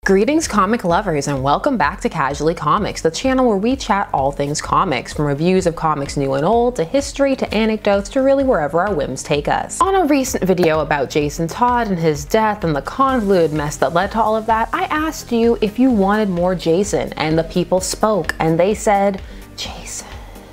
Greetings comic lovers and welcome back to Casually Comics, the channel where we chat all things comics, from reviews of comics new and old, to history, to anecdotes, to really wherever our whims take us. On a recent video about Jason Todd and his death and the convoluted mess that led to all of that, I asked you if you wanted more Jason, and the people spoke, and they said, Jason.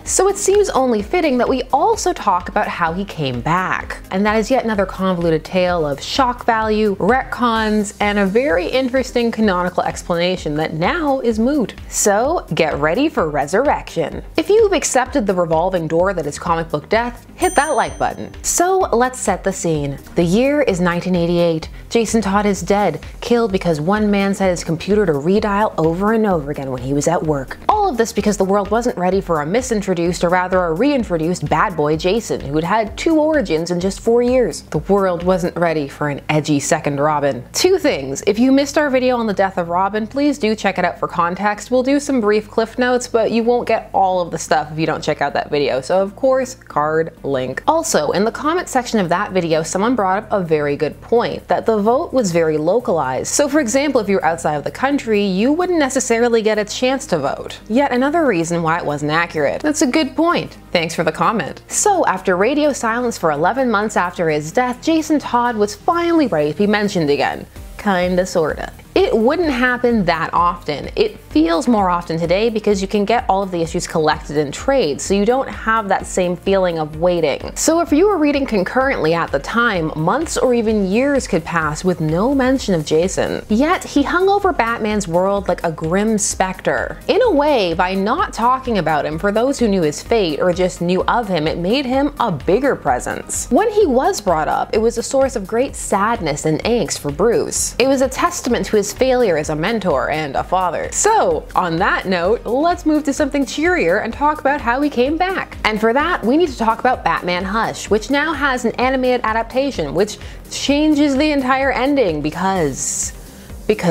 So it seems only fitting that we also talk about how he came back. And that is yet another convoluted tale of shock value, retcons, and a very interesting canonical explanation that now is moot. So get ready for resurrection. If you've accepted the revolving door that is comic book death, hit that like button. So let's set the scene. The year is 1988. Jason Todd is dead, killed because one man set his computer to redial over and over again when he was at work. All of this because the world wasn't ready for a misintroduced, or rather a reintroduced bad boy Jason, who had had two origins in just 4 years. The world wasn't ready for an edgy second Robin. Two things: if you missed our video on the death of Robin, please do check it out for context. We'll do some brief cliff notes, but you won't get all of the stuff if you don't check out that video, so of course, card link. Also, in the comment section of that video, someone brought up a very good point, that the vote was very localized. So for example, if you're outside of the country, you wouldn't necessarily get a chance to vote. Yet another reason why it wasn't accurate. That's a good point. Thanks for the comment. So after radio silence for 11 months after his death, Jason Todd was finally ready to be mentioned again. Kinda, sorta. It wouldn't happen that often. It feels more often today because you can get all of the issues collected in trades, so you don't have that same feeling of waiting. So if you were reading concurrently at the time, months or even years could pass with no mention of Jason. Yet he hung over Batman's world like a grim specter. In a way, by not talking about him, for those who knew his fate or just knew of him, it made him a bigger presence. When he was brought up, it was a source of great sadness and angst for Bruce. It was a testament to his failure as a mentor and a father. So, on that note, let's move to something cheerier and talk about how he came back. And for that, we need to talk about Batman Hush, which now has an animated adaptation, which changes the entire ending because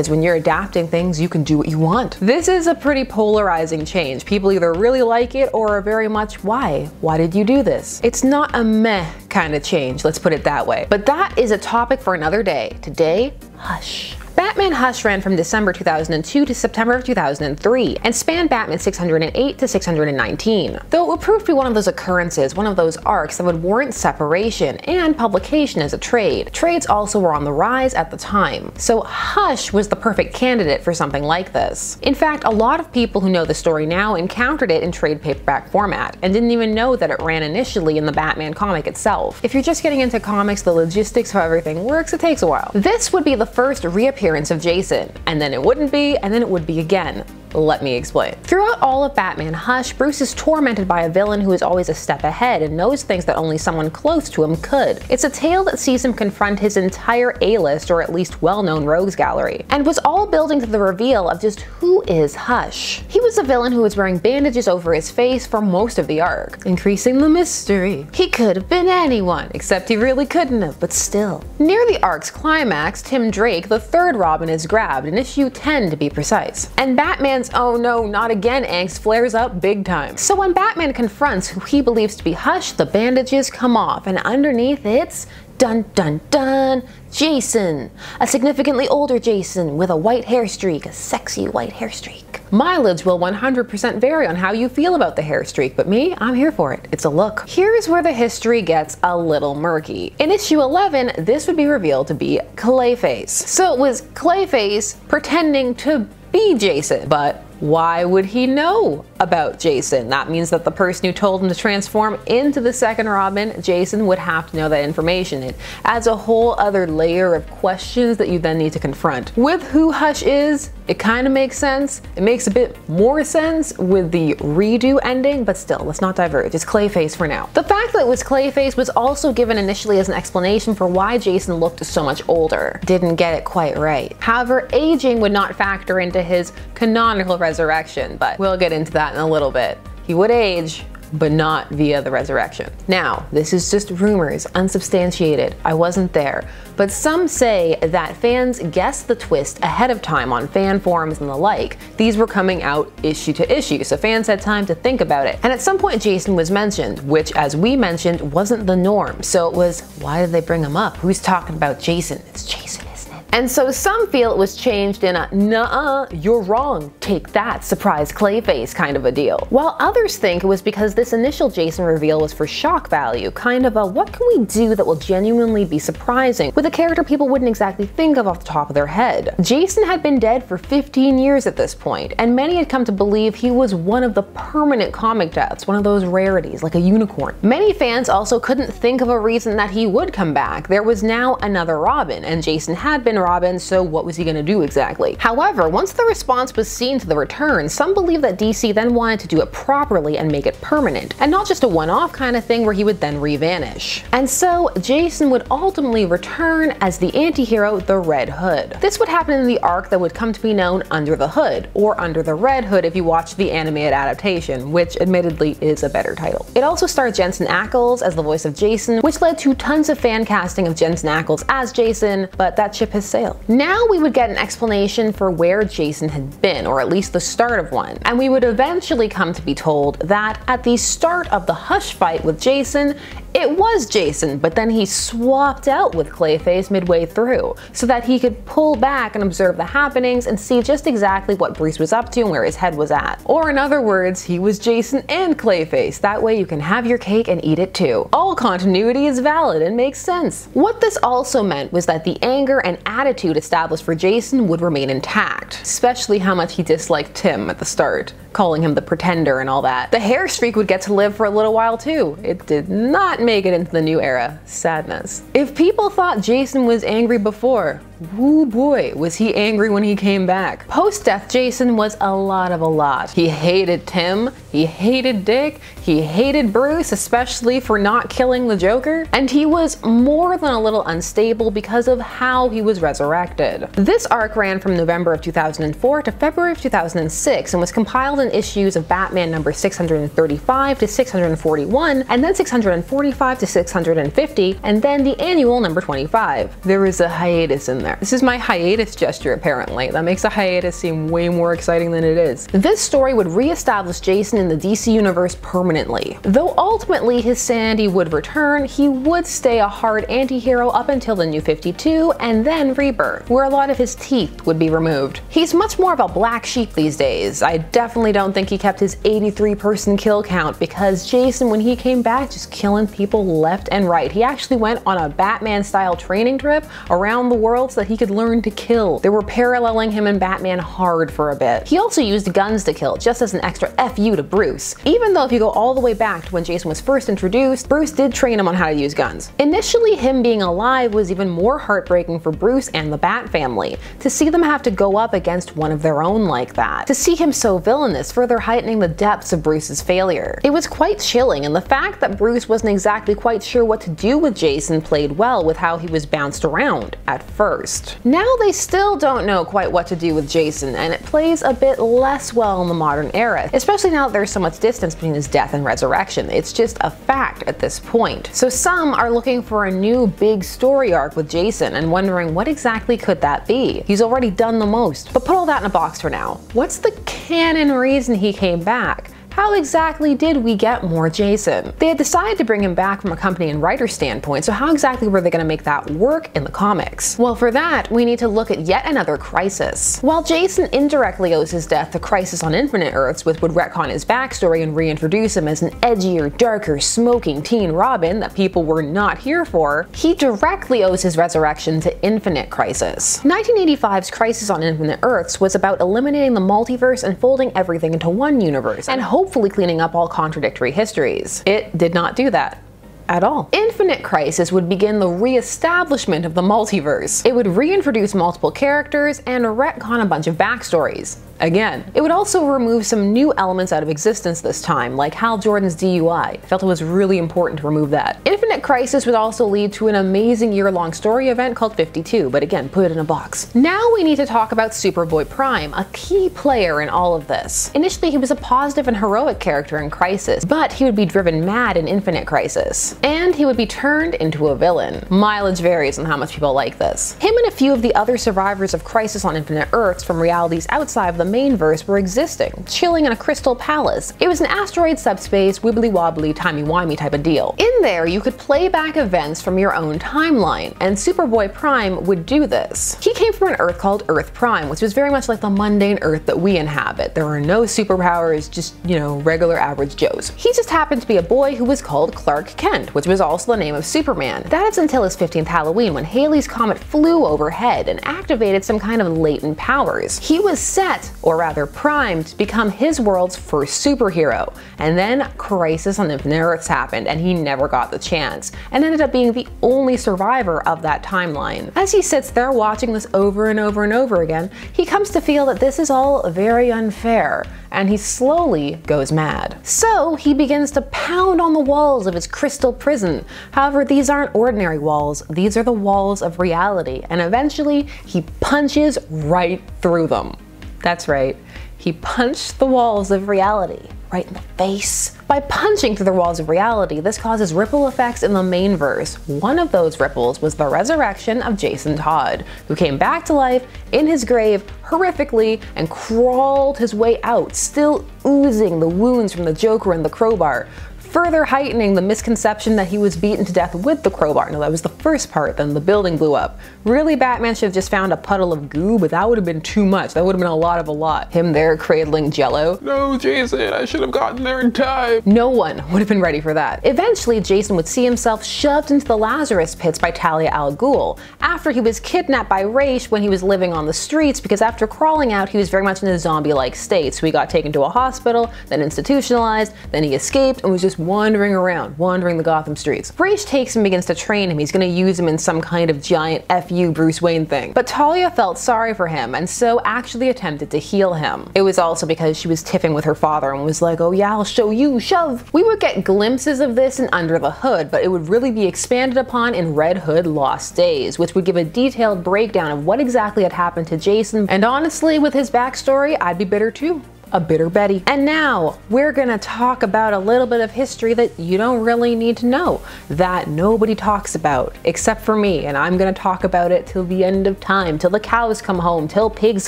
when you're adapting things, you can do what you want. This is a pretty polarizing change. People either really like it or are very much, why? Why did you do this? It's not a meh kind of change, let's put it that way. But that is a topic for another day. Today, Hush. Batman Hush ran from December 2002 to September of 2003 and spanned Batman 608 to 619. Though it would prove to be one of those occurrences, one of those arcs that would warrant separation and publication as a trade. Trades also were on the rise at the time, so Hush was the perfect candidate for something like this. In fact, a lot of people who know the story now encountered it in trade paperback format and didn't even know that it ran initially in the Batman comic itself. If you're just getting into comics, the logistics of how everything works, it takes a while. This would be the first reappearance of Jason, and then it wouldn't be, and then it would be again. Let me explain. Throughout all of Batman Hush, Bruce is tormented by a villain who is always a step ahead and knows things that only someone close to him could. It's a tale that sees him confront his entire A-list, or at least well-known rogues gallery, and was all building to the reveal of just who is Hush. He was a villain who was wearing bandages over his face for most of the arc, increasing the mystery. He could have been anyone, except he really couldn't have, but still. Near the arc's climax, Tim Drake, the third Robin, is grabbed, in issue 10 to be precise, and Batman's "oh no, not again" angst flares up big time. So when Batman confronts who he believes to be Hush, the bandages come off, and underneath it's dun dun dun, Jason. A significantly older Jason with a white hair streak, a sexy white hair streak. Mileage will 100% vary on how you feel about the hair streak, but me, I'm here for it. It's a look. Here's where the history gets a little murky. In issue 11, this would be revealed to be Clayface. So it was Clayface pretending to be Jason, but why would he know about Jason? That means that the person who told him to transform into the second Robin, Jason, would have to know that information. It adds a whole other layer of questions that you then need to confront. With who Hush is, it kind of makes sense. It makes a bit more sense with the redo ending, but still, let's not diverge. It's Clayface for now. The fact that it was Clayface was also given initially as an explanation for why Jason looked so much older. Didn't get it quite right. However, aging would not factor into his canonical resurrection, but we'll get into that in a little bit. He would age, but not via the resurrection. Now, this is just rumors, unsubstantiated. I wasn't there. But some say that fans guessed the twist ahead of time on fan forums and the like. These were coming out issue to issue, so fans had time to think about it. And at some point Jason was mentioned, which, as we mentioned, wasn't the norm. So it was, why did they bring him up? Who's talking about Jason? It's Jason, isn't it? And so some feel it was changed in a "nuh-uh, you're wrong, take that, surprise Clayface" kind of a deal. While others think it was because this initial Jason reveal was for shock value, kind of a what can we do that will genuinely be surprising with a character people wouldn't exactly think of off the top of their head. Jason had been dead for 15 years at this point, and many had come to believe he was one of the permanent comic deaths, one of those rarities, like a unicorn. Many fans also couldn't think of a reason that he would come back. There was now another Robin, and Jason had been Robin, so what was he gonna do exactly? However, once the response was seen to the return, some believe that DC then wanted to do it properly and make it permanent, and not just a one-off kind of thing where he would then re-vanish. And so Jason would ultimately return as the anti-hero, the Red Hood. This would happen in the arc that would come to be known Under the Hood, or Under the Red Hood if you watch the animated adaptation, which admittedly is a better title. It also starred Jensen Ackles as the voice of Jason, which led to tons of fan casting of Jensen Ackles as Jason, but that ship has sailed. Now we would get an explanation for where Jason had been, or at least the start of one, and we would eventually come to be told that at the start of the Hush fight with Jason, it was Jason, but then he swapped out with Clayface midway through, so that he could pull back and observe the happenings and see just exactly what Bruce was up to and where his head was at. Or in other words, he was Jason and Clayface. That way you can have your cake and eat it too. All continuity is valid and makes sense. What this also meant was that the anger and attitude established for Jason would remain intact, especially how much he disliked Tim at the start, calling him the Pretender and all that. The hair streak would get to live for a little while too. It did not make it into the new era. Sadness. If people thought Jason was angry before, woo boy, was he angry when he came back. Post-death Jason was a lot of a lot. He hated Tim, he hated Dick, he hated Bruce, especially for not killing the Joker, and he was more than a little unstable because of how he was resurrected. This arc ran from November of 2004 to February of 2006 and was compiled in issues of Batman number 635 to 641, and then 645 to 650, and then the annual number 25. There was a hiatus in there. This is my hiatus gesture apparently. That makes a hiatus seem way more exciting than it is. This story would re-establish Jason in the DC universe permanently. Though ultimately his sanity would return, he would stay a hard anti-hero up until the New 52 and then Rebirth, where a lot of his teeth would be removed. He's much more of a black sheep these days. I definitely don't think he kept his 83-person kill count, because Jason, when he came back, just killing people left and right. He actually went on a Batman-style training trip around the world so that he could learn to kill. They were paralleling him and Batman hard for a bit. He also used guns to kill, just as an extra FU to Bruce. Even though if you go all the way back to when Jason was first introduced, Bruce did train him on how to use guns. Initially, him being alive was even more heartbreaking for Bruce and the Bat family, to see them have to go up against one of their own like that. To see him so villainous, further heightening the depths of Bruce's failure. It was quite chilling, and the fact that Bruce wasn't exactly quite sure what to do with Jason played well with how he was bounced around at first. Now they still don't know quite what to do with Jason, and it plays a bit less well in the modern era, especially now that there's so much distance between his death and resurrection. It's just a fact at this point. So some are looking for a new big story arc with Jason and wondering what exactly could that be. He's already done the most. But put all that in a box for now. What's the canon reason he came back? How exactly did we get more Jason? They had decided to bring him back from a company and writer standpoint, so how exactly were they going to make that work in the comics? Well, for that, we need to look at yet another crisis. While Jason indirectly owes his death to Crisis on Infinite Earths, which would retcon his backstory and reintroduce him as an edgier, darker, smoking teen Robin that people were not here for, he directly owes his resurrection to Infinite Crisis. 1985's Crisis on Infinite Earths was about eliminating the multiverse and folding everything into one universe, and hopefully cleaning up all contradictory histories. It did not do that at all. Infinite Crisis would begin the re-establishment of the multiverse. It would reintroduce multiple characters and retcon a bunch of backstories. Again, it would also remove some new elements out of existence this time, like Hal Jordan's DUI. I felt it was really important to remove that. Infinite Crisis would also lead to an amazing year-long story event called 52, but again, put it in a box. Now we need to talk about Superboy-Prime, a key player in all of this. Initially, he was a positive and heroic character in Crisis, but he would be driven mad in Infinite Crisis. And he would be turned into a villain. Mileage varies on how much people like this. Him and a few of the other survivors of Crisis on Infinite Earths from realities outside of the the main verse were existing, chilling in a crystal palace. It was an asteroid subspace, wibbly-wobbly, timey-wimey type of deal. In there, you could play back events from your own timeline, and Superboy-Prime would do this. He came from an Earth called Earth Prime, which was very much like the mundane Earth that we inhabit. There were no superpowers, just, regular average Joes. He just happened to be a boy who was called Clark Kent, which was also the name of Superman. That is until his 15th Halloween, when Halley's Comet flew overhead and activated some kind of latent powers. He was set, or rather primed, to become his world's first superhero. And then Crisis on Infinite Earths happened, and he never got the chance, and ended up being the only survivor of that timeline. As he sits there watching this over and over and over again, he comes to feel that this is all very unfair, and he slowly goes mad. So he begins to pound on the walls of his crystal prison. However, these aren't ordinary walls, these are the walls of reality, and eventually he punches right through them. That's right, he punched the walls of reality right in the face. By punching through the walls of reality, this causes ripple effects in the main verse. One of those ripples was the resurrection of Jason Todd, who came back to life in his grave horrifically and crawled his way out, still oozing the wounds from the Joker and the crowbar, further heightening the misconception that he was beaten to death with the crowbar. Now that was the first part, then the building blew up. Really, Batman should have just found a puddle of goo, but that would have been too much. That would have been a lot of a lot. Him there cradling Jello. No, Jason, I should have gotten there in time. No one would have been ready for that. Eventually, Jason would see himself shoved into the Lazarus pits by Talia al Ghul, after he was kidnapped by Ra's when he was living on the streets, because after crawling out, he was very much in a zombie-like state. So he got taken to a hospital, then institutionalized, then he escaped and was just wandering around, wandering the Gotham streets. Ra's takes him and begins to train him. He's gonna use him in some kind of giant FU Bruce Wayne thing. But Talia felt sorry for him and so actually attempted to heal him. It was also because she was tiffing with her father and was like, oh yeah, I'll show you, shove. We would get glimpses of this in Under the Hood, but it would really be expanded upon in Red Hood Lost Days, which would give a detailed breakdown of what exactly had happened to Jason. And honestly, with his backstory, I'd be bitter too. A bitter Betty. And now we're gonna talk about a little bit of history that you don't really need to know, that nobody talks about except for me, and I'm gonna talk about it till the end of time, till the cows come home, till pigs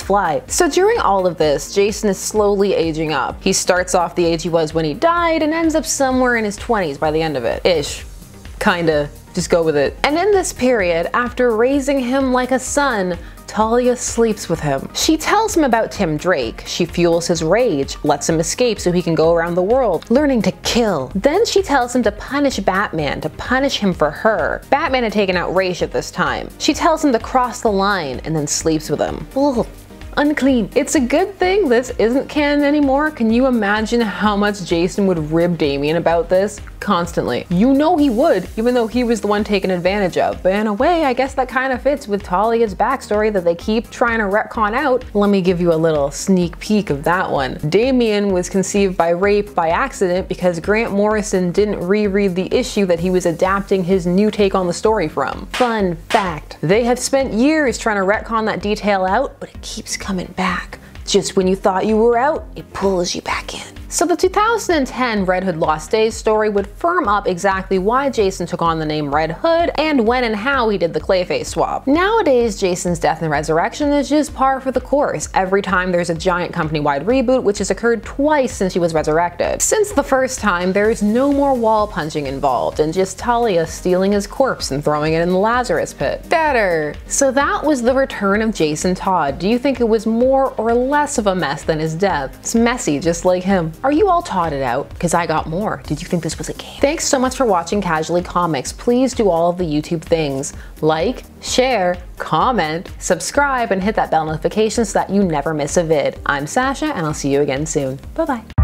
fly. So during all of this, Jason is slowly aging up. He starts off the age he was when he died and ends up somewhere in his 20s by the end of it. Ish. Kinda. Just go with it. And in this period, after raising him like a son, Talia sleeps with him. She tells him about Tim Drake. She fuels his rage, lets him escape so he can go around the world, learning to kill. Then she tells him to punish Batman, to punish him for her. Batman had taken out Ra's at this time. She tells him to cross the line and then sleeps with him. Ugh. Unclean. It's a good thing this isn't canon anymore. Can you imagine how much Jason would rib Damian about this? Constantly. You know he would, even though he was the one taken advantage of. But in a way, I guess that kind of fits with Talia's backstory that they keep trying to retcon out. Let me give you a little sneak peek of that one. Damian was conceived by rape by accident because Grant Morrison didn't reread the issue that he was adapting his new take on the story from. Fun fact. They have spent years trying to retcon that detail out, but it keeps coming back. Just when you thought you were out, it pulls you back in. So the 2010 Red Hood Lost Days story would firm up exactly why Jason took on the name Red Hood and when and how he did the Clayface swap. Nowadays, Jason's death and resurrection is just par for the course every time there's a giant company-wide reboot, which has occurred twice since he was resurrected. Since the first time, there is no more wall punching involved and just Talia stealing his corpse and throwing it in the Lazarus pit. Better. So that was the return of Jason Todd. Do you think it was more or less of a mess than his death? It's messy, just like him. Are you all Todded out? Because I got more. Did you think this was a game? Thanks so much for watching Casually Comics. Please do all of the YouTube things. Like, share, comment, subscribe, and hit that bell notification so that you never miss a vid. I'm Sasha, and I'll see you again soon. Bye-bye.